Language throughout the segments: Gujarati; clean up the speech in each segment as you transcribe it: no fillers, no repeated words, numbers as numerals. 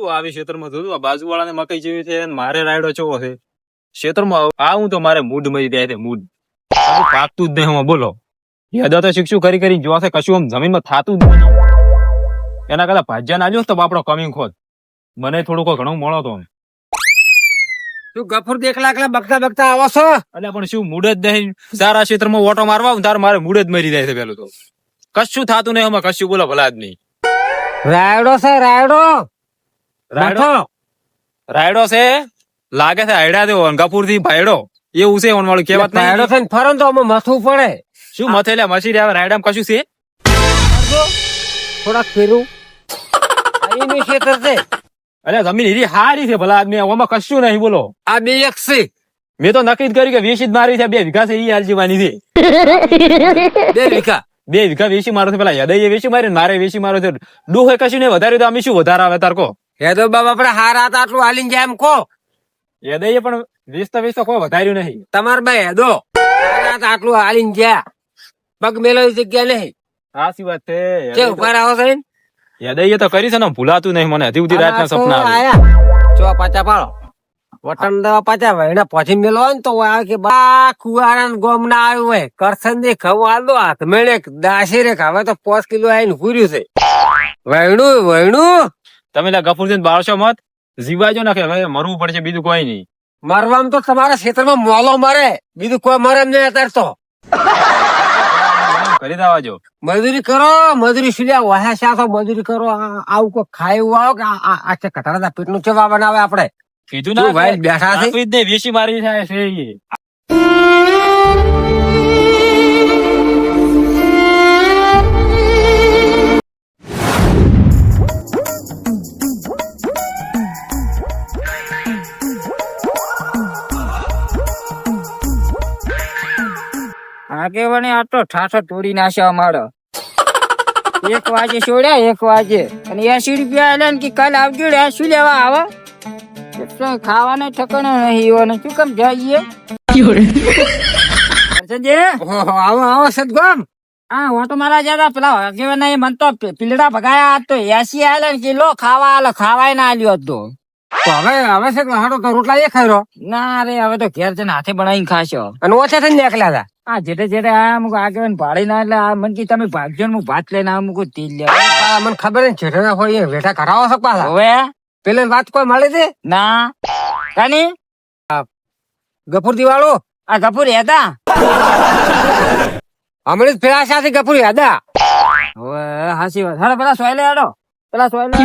શું આવી ક્ષેત્રમાં જોયું બાજુ વાળાને મકઈ જેવી છે અને મારે રાયડો ચેવો છે ક્ષેત્રમાં આવું તો મારે મૂડ મરી જાય છે મૂડ પાકતું જ નહીં બોલો યદા તો શિક્ષુ કરી કરી જોવાશે કશું આમ જમીનમાં થાતું જ નહીં એના કરતા ભાજ્યા ના જો તો બાપડો કમિંગ ખોદ મને થોડુંક ઘણું મળો તો તું ગફુર દેખલા એકલા બગતા બગતા આવો છો એટલે પણ શું મૂડ જ નહીં સારા ક્ષેત્રમાં ઓટો મારવા તાર મારે મૂડ જ મરી જાય છે પેલું તો કશું થાતું નહીં એમાં કશું બોલો ભલા જ નહીં રાયડો છે રાયડો રાયડો છે લાગે છે આયડા દેવો ગફુર થી ભાયડો એવું છે વાળું કેવાત રાયડો થઈને ફરો તો અમે મથવું પડે શું મથે લે મસી રહ્યા રાયડામાં કશું છે થોડાક ફેરું એનું ખેતર છે અરે જમીન હીરી હારી છે ભલા આદમી આમાં કશું નહીં બોલો આ બે એક છે મેં તો નક્કી જ કર્યું કે વેચી જ મારી છે 2 વીઘા છે એ આલજીવાની છે 2 વીઘા 2 વીઘા વેચી મારો છે પેલા યદય વેચી મારી મારે વેચી મારો છે ડોહે કશું નહીં વધાર્યું તો અમે શું વધારે આવે તાર કો હેદો બાબા આપડે હારા હતા આટલું હાલીને જાય એમ કો યદય પણ વેચતા કોઈ વધાર્યું નહીં તમાર ભાઈ હેદો હારા હતા આટલું હાલીને ગયા પગ મેળવી જગ્યા નહીં સાચી વાત છે જે ઉભા રહો છે યદય તો કરી છે ને ભૂલાતું નહીં મને હજી સુધી રાતના સપના આવે ચો પાછા પાડો વટન દવા પાછા વહેણા પછી મેલો ને તો આવે કે બા કુવારા ગોમ ના આવ્યું હોય કરસન દે ખવું હાલ દો હાથ મેળે દાસી રે હવે તો 5 કિલો આવીને પૂર્યું છે વહેણું તમે ગફુરજી બાળશો મત જીવાજો ના કે હવે મરવું પડશે બીજું કોઈ નહીં મરવામાં તો તમારા ક્ષેત્રમાં મોલો મરે બીજું કોઈ મરે નહીં અત્યારે તો કરી દેવાજો મજૂરી કરો મજૂરી સુલ્યા વાહ્યા શાથો મજૂરી કરો આવું કોઈ ખાય એવું આવો કે આ કટાડા પેટ નું ચેવા બનાવે આપડે કીધું ના ભાઈ બેઠા છે વેચી મારી થાય છે આગેવાને આ તો ઠાઠો તોડી નાખ્યો અમારો 1 વાગે છોડ્યા 1 વાગે અને 80 રૂપિયા આલ્યા ને કે કાલ આવજો રે શું લેવા આવે ખાવાને ઠકણો નહીં એવો શું કેમ જઈએ આવો સદગમ હા હું તો મારા જ્યાં પેલા આગેવાના એ મન તો પીલડા ભગાયા તો 80 આલ્યા ને કિલો ખાવા આલો ખાવાય ના આલ્યો હતો હવે છે હાડો તો રોટલા એ ખાઈ રહ્યો ના રે હવે તો ઘેર જઈને હાથે બનાવીને ખાશો અને ઓછા થઈને નીકળ્યા હતા હા જેટે આ અમુક આગેવાન ભાડી ના એટલે આ મન કે તમે ભાગજો ને હું ભાત લઈને અમુક તેલ લેવા મને ખબર ને જેઠે ના હોય વેઠા કરાવો છો પાછા હવે પેલે વાત કોઈ મળે છે ના કાની ગફુર દિવાળો આ ગફુર હતા હમણાં પેલા સાથે ગફુર હતા હવે હાસી વાત હાલો પેલા સોયલે આડો પેલા સોયલે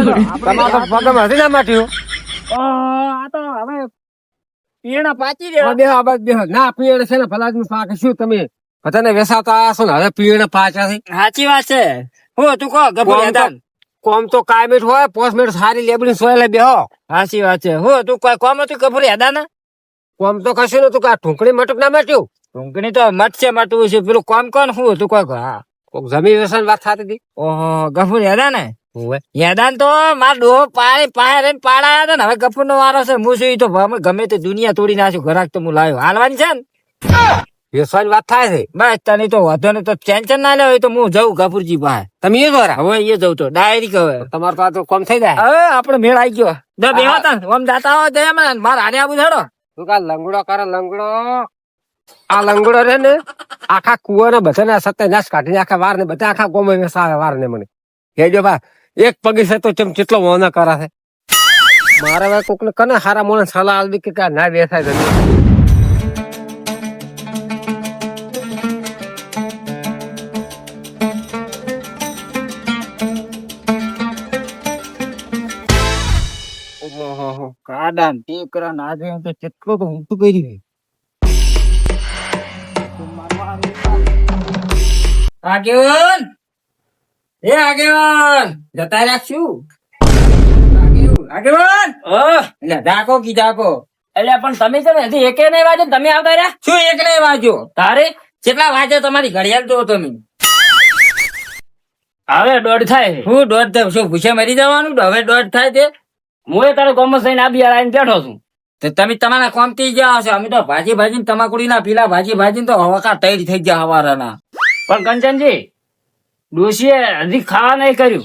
તમારો પગમ હતી ના માટ્યું આ તો હવે પીણા પાચી રહ્યા બે આ બાદ બે ના પીણ છે ને ફલાદ નું પાક શું તમે બધાને વેસાતા હશો ને હવે પીણ પાછા છે સાચી વાત છે હું તું કહો ગફુર હતા કોમ તો કાયમ હોય 5 મિનિટ સારી લેબડી સોયલે બેહો સાચી વાત છે હું તું કોઈ કોમ હતું ગફુર હતા ને કોમ તો કશું નતું કે ઠુંકડી મટક ના મટ્યું ઊંઘણી તો મટશે મટવું છે પેલું કોમ કોણ હું હતું કોઈ હા કોક જમી વેસન વાત થતી હતી ઓહો ગફુર હતા ને યાદાન તો માર ડોહો પાણી પાય રહીને પાડાયા હતા ને હવે ગફુર નો વારો છે હું શું તો ગમે તે દુનિયા તોડી નાખ્યું ઘરાક તો હું લાવ્યો હાલવાની છે ને વેસવાની વાત થાય છે બસ તને તો વધો ને તો ટેન્શન ના લેવાય તો હું જઉં ગફુરજી પાસે તમે એ દ્વારા હવે એ જઉં તો ડાયરેક્ટ હવે તમારો તો આ તો કોમ થઈ જાય હવે આપડે મેળ આવી ગયો બેહતા આમ જાતા હોય તો એમ મારે હારે આવું છોડો તું કા લંગડો કરે લંગડો આ લંગડો રે ને આખા કુવાના બધાને સત્યાનાશ કાઢીને આખા વાર ને બધા આખા ગોમે વેસાવે વાર ને મને કહેજો બા એક પગી છે તો કેટલો મોના કરા છે મારે હવે કોક ને કને હારા મોને સલાહ આલવી કે ના બેસાય તમે કાડા ટેકરા ના જોયું તો કેટલો તો ઊંચું કરી આગેવાન એ આગેવાન જતા રાખશું આગેવાન એટલે ડાકો કી ડાકો એટલે પણ તમે છે ને હજી એકે નહીં વાજો તમે આવતા રહ્યા શું એક નહીં વાજો તારે કેટલા વાગે તમારી ઘડિયાળ જો તમે હવે 1:30 થાય હું 1:30 થાય શું ભૂસે મરી જવાનું હવે 1:30 થાય તે હું તારો કોમર્સ થઈને આ બિયાર આવીને બેઠો છું તો તમે તમારા કોમ થી ગયા હશો અમે તો ભાજી ભાજી તમાકુડી ના પીલા ભાજી ભાજી તો હવાકા તૈયારી થઈ ગયા હવારના પણ કંચનજી ડોશીએ હજી ખાવા નહીં કર્યું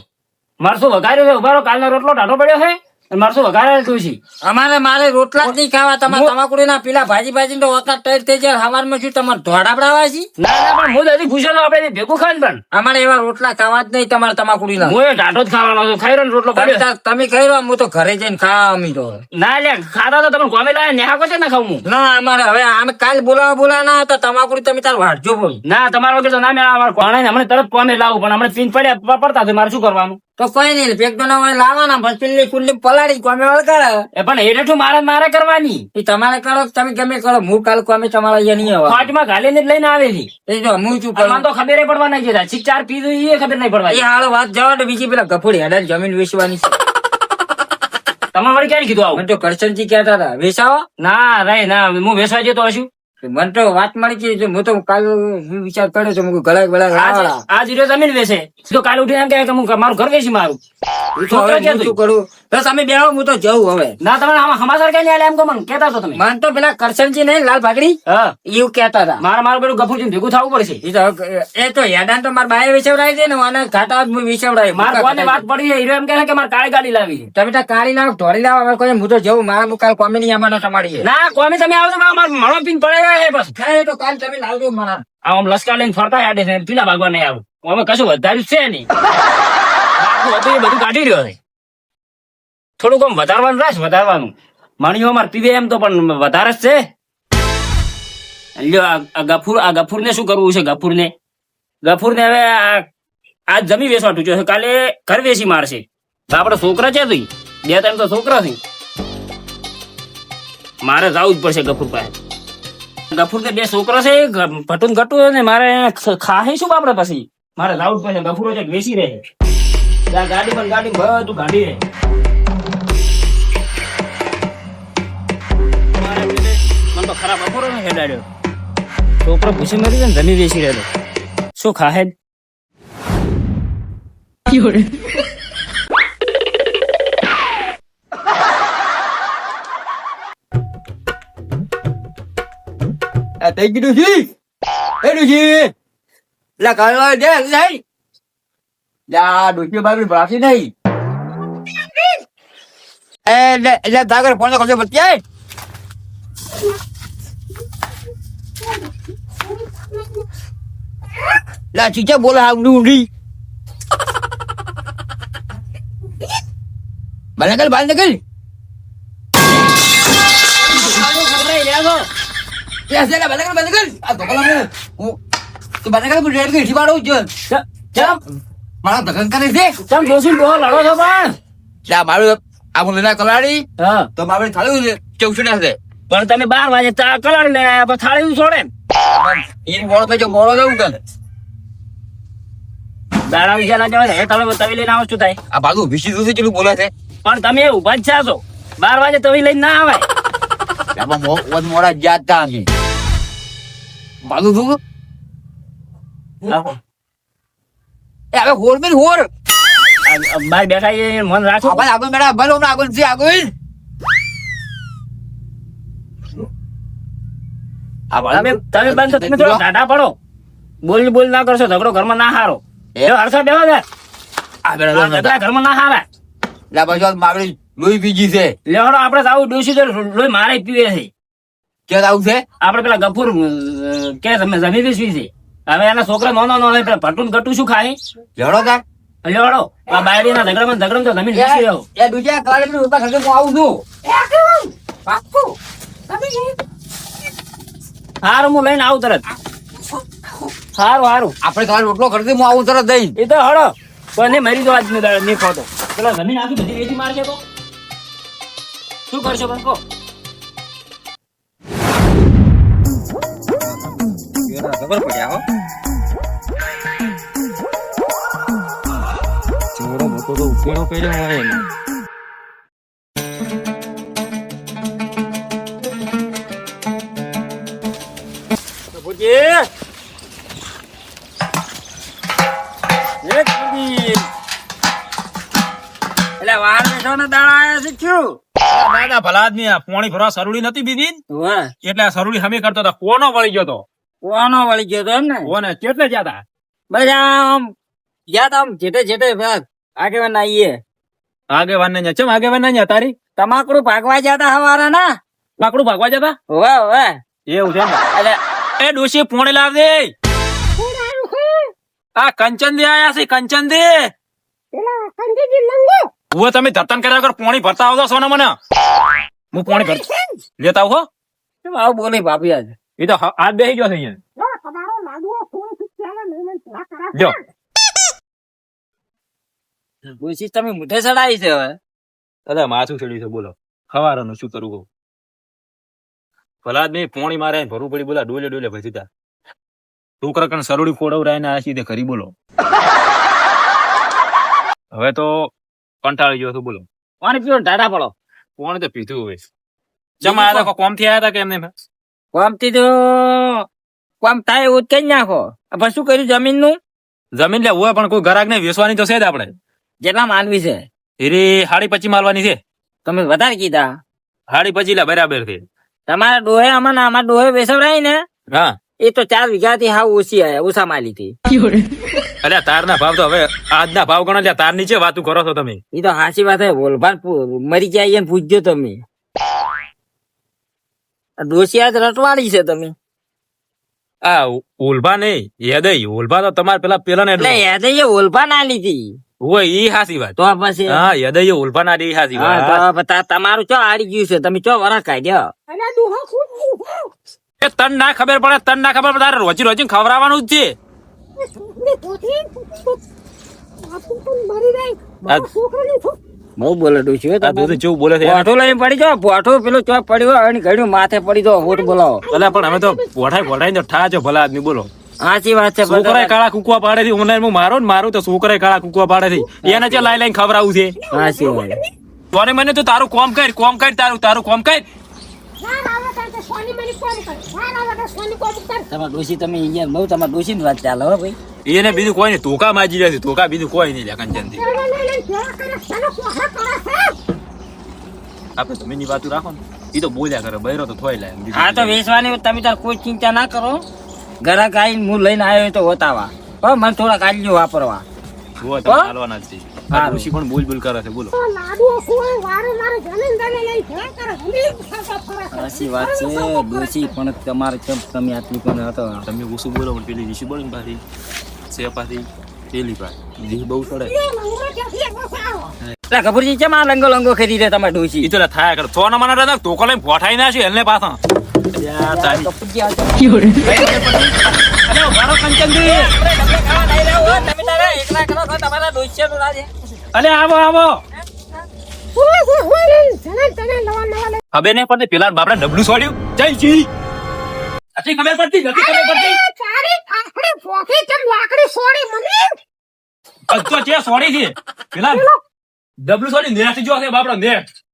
મારશું વઘાર્યું છે ઉભારો કાલનો રોટલો ઢાઢો પડ્યો છે મારે શું વઘારે ડોશી મારે રોટલા જ નહીં ખાવા તમારે તમાકુડી ના પીલા ભાજી તો વખત ટેર થઈ જાય હવારમાં શું તમારે ધોડાપડાવા છે ના પણ હું હજી પૂછેલો આપણે ભેગું ખાય પણ અમારે એવા રોટલા ખાવા જ નહીં તમારે તમાકુડી ના હું ટાટો જ ખાવાનો છું ખાઈ રહ્યો રોટલો તમે ખાઈ રહ્યો હું તો ઘરે જઈને ખાવા અમી તો ના લે ખાતા તો તમે ગમે લાયા નેહા કોચે ના ખાવું ના અમારે હવે અમે કાલ બોલાવા ના હતા તમાકુડી તમે તાર વાટજો બોલ ના તમારા વગર તો ના મેળા અમારે કોણે હમણાં તરત કોમે લાવું પણ હમણાં પીન પડ્યા પડતા મારે શું કરવાનું તો કોઈ નહીં પેક તો લાવવાના બસ પેલી કુલ્લી પલાળી કોમે વળગાડે એ પણ એટલે મારે કરવાની એ તમારે કરો તમે ગમે કરો હું કાલ કોમે તમારા અહીંયા નહીં આવે ફાટમાં ઘાલીને જ લઈને આવેલી એ જો હું શું કરું તો ખબર પડવા નહીં જતા છીક ચાર પીધું એ ખબર નહીં પડવા એ હાલો વાત જવા દે બીજી પેલા ગફુડી હેડર જમીન વેચવાની છે તમારે વળી ક્યારે કીધું આવું તો કરશનજી કહેતા હતા વેચાવો ના રે ના હું વેચવા જતો હશું મને તો વાત મળી કે હું તો કાલ વિચાર કર્યો છે હું ગળા ગળા આજ જમીન વેચે તો કાલ ઉઠી એમ કે હું મારું ઘર વેચી મારું શું કરું બસ અમે બે હું તો જઉં હવે ના તમે સમાચાર કઈ નહીં એમ મને કેતા છો તમે મને તો પેલા કરશનજી નહીં લાલ ભાગડી એવું કેતા હતા મારું પેલું ગફુરજી ભેગું થવું પડશે એ તો હેડાન તો મારા બાએ વેચવડાય છે ને અને ઘાટા વેચવડાય મારે કોને વાત પડી હીરો એમ કે મારે કાળી ગાડી લાવી તમે તો કાળી લાવ ઢોળી લાવ અમારે કોઈ હું તો જવું મારા કાલ કોમે નહીં અમારે તમારી ના કોમે તમે આવજો મારો મળો પીન પડે બસ તો કાલ તમે લાવજો મારા આમ લસકા લઈને ફરતા યાડે છે પીલા ભાગવા નહીં આવું અમે કશું વધાર્યું છે નહીં હતું એ બધું કાઢી રહ્યો છે થોડુંક આમ વધારવાનું રાખ વધારવાનું માણીઓ અમારે પીવે એમ તો પણ વધારે જ છે લ્યો આ ગફુર ને શું કરવું છે ગફુર ને હવે આજ જમી વેચવાટું છે કાલે ઘર વેચી મારશે આપડે છોકરા છે તું બે ત્રણ તો છોકરા છે મારે જવું જ પડશે ગફુર પાસે ગફુર ને બે છોકરા છે ભટું ઘટું ને મારે ખાહે શું આપડે પછી મારે જવું જ પડશે ગફુરો છે વેચી રહે ગાડી બધું ગાડી રહે મને તો ખરાબ બપોરો ને હેડાડ્યો છોકરો ભૂસી મરી જાય ને જમી વેચી રહેલો શું ખાહે થઈ ગયું જી એટલે કરવા દે નહીં ડોસી બાબરી ભરાતી નહીં એટલે તાગર ફોન તો કરજો બચ્ચે લા ચીચા બોલે આવડું ઊંડી બાલનગર આ ધોકલા હું તું બાલનગર રેડ ગઈ ઠીવાડો જ મારા ધગન કરે છે ચમ જોશું બહુ લડો છો પણ મારું આ મુંદના કલાડી તો મારે થાળ્યું છે 64 છે પણ તમે 12 વાગે કલાડી લઈને આવ્યા પણ થાળી છોડે એ મોડો થઈ મોડો જવું કે દાડા વિશે ના જવાય હે તમે તવી લઈને આવો શું થાય આ બાજુ વિશી દૂધ ચેલું બોલે છે પણ તમે ઉભા જ છો 12 વાગે તવી લઈને ના આવાય મોડા જાતા અમે બાજુ તું હવે હોર મેં હોર બાર બેઠા મન રાખો આગળ મેળા ભલો આગળ છે આગળ તમે બંધ તમે થોડા ટાટા પડો બોલ ના કરશો ઝઘડો ઘરમાં ના હારો એ હરસા બેવા દે આ ઘરમાં ના હારા લા પછી માગડી લોહી પીજી છે લેવડો આપણે આવું ડોસી લોહી મારે પીવે છે ક્યાં આવું છે આપણે પેલા ગફુર કે તમે જમી વેચવી છે હવે એના છોકરા નો પેલા ભટું ગટું શું ખાય લેવડો કા લેવડો આ બાયડી ના ઝઘડામાં તો જમીન વેચી રહ્યો એ દુજે કાલે હું ઉભા ખગે હું આવું છું પાક્કું હારું હું લઈને આવું તરત સારું આપણે કાલે રોટલો કરી દે હું આવું તરત દઈ એ તો હળો પણ મરી દો આજ નહીં ખાતો પેલા જમીન આખી બધી વેચી મારશે તો શું કરશો પણ કહો ખબર પડ્યા હો ચીવડો મોટો તો ઉકેડો કર્યો હોય એને એટલે વાર બેઠો ને દાડા આયા છે શું દાદા ભલા આદમી પોણી ભરવા સરુડી નથી બીજી એટલે આ સરુડી હમે કરતો હતો કોનો વળી ગયો તો કોનો વળી ગયો તો એમ ને કોને કેટલે જતા બસ આમ યાદ આમ જેટે આગેવાન આવીએ આગેવાન ને ચમ આગેવાન ના તારી તમાકડું ભાગવા જતા હવારા ના લાકડું ભાગવા જતા હોવે હોવે એવું છે ને એટલે એ ડોશી પોણે લાવ દે આ કંચન દે આયા છે કંચન દે હું તમે ધતન કર્યા વગર પોણી ભરતા આવતો છો ને મને હું પોણી ભર લેતા આવું હો કેમ આવું બોલે ભાભી આજ એ તો હાથ બેસી ગયો છે અહીંયા જો ડોશી તમે મુઠે ચડાવી છે હવે દાદા માથું ચડ્યું છે બોલો ખવારનું શું કરવું કહું ભલા મેં પોણી મારે ભરવું પડી બોલા ડોલે ડોલે ભજી તા છોકરા કણ સરોડી ફોડવરાય ને આ સીધે ખરી બોલો હવે તો કંટાળી ગયો છું બોલો પાણી પીવો ને ટાટા પડો કોણ તો પીધું હોય જમા આયા તા કોમ થી આયા તા કે એમને કોમથી તો કોમ થાય એવું જ કઈ નાખો હવે શું કર્યું જમીન નું જમીન લે હોય પણ કોઈ ગ્રાહક ને વેચવાની તો છે જ આપણે જેટલા માનવી છે એરી 25 માલવાની છે તમે વધારે કીધા 25 લે બરાબર છે તમારા ડોહે અમારા ડોહે વેસવરાય ને હા એ તો 4 વીઘા થી હાવ ઓછી આયા ઓછા માલી થી અલ્યા તાર ના ભાવ તો હવે આજના ભાવ ગણો લ્યા તાર નીચે વાતું કરો છો તમે એ તો હાચી વાત હે બોલભાન મરી જાય ને પૂછજો તમે ડોસી આજ રટવાડી છે તમે આ ઓલભા નહીં યાદય ઓલભા તો તમારે પેલા ને એટલે યાદ એ ઓલભા ના લીધી હોય ઈ હાસી વાત તો પછી હા યાદય ઓલભા ના ઈ હાસી વાત તમારું ચો આડી ગયું છે તમે ચો વરા કાઢ્યો એ તન ના ખબર પડે તારે રોજી રોજી ખવડાવવાનું જ છે બહુ બોલે ડોસી આ દૂધ જેવું બોલે છે પોઠો લઈને પડી જાઓ પોઠો પેલો ચો પડ્યો અને ઘડ્યું માથે પડી જાઓ હોટ બોલાવો ભલે પણ અમે તો પોઠાઈ તો ઠા છો ભલા આદમી બોલો સાચી વાત છે છોકરાએ કાળા કુકવા પાડે છે ઓનલાઈન હું મારું તો છોકરાએ કાળા કુકવા પાડે છે એને જે લાઈ લાઈને ખવડાવું છે સાચી વાત તોને મને તો તારું કોમ કર તારું કોમ કર તમારા ડોસી તમે અહીંયા બહુ તમારા ડોસી ની વાત ચાલે હો ભાઈ એને બીજું કોઈ નહીં ધોકા માજી રહ્યા છે ધોકા બીજું કોઈ નહીં લ્યા કંચનથી આપણે જમીનની વાતું રાખો ને એ તો બોલ્યા કરે બૈરો તો થોય લે હા તો વેચવાની તમે તાર કોઈ ચિંતા ના કરો ઘરાક આવીને હું લઈને આવ્યો તો હોતાવા હો મને થોડા કાઢજો વાપરવા જો તમે હાલવાના જ છે આ ઋષિ પણ બોલ કરે છે બોલો સાચી વાત છે ડોસી પણ તમારે કેમ તમે આટલી પણ હતો તમે ઓછું બોલો પણ પેલી ઋષિ બોલી પાછી છે પાછી પેલી પાછી જીહ બહુ ચડે ખબરજી છે માં લંગો લંગો ખરી રે તમારે ડોસી ઈ તો લે થાય કરે તો ના મને રાખ તો કોલે ફોઠાઈ ના છે એને પાછા યાર તારી અરે વારો કંચનજી અલે આવો હવે ને પણ પેલા બાપડા ડબલું છોડ્યું જય જી આટલી ખબર પડતી તો જે છોડી છે પેલા ડબલું છોડી નેટ જો છે બાપડા નેટ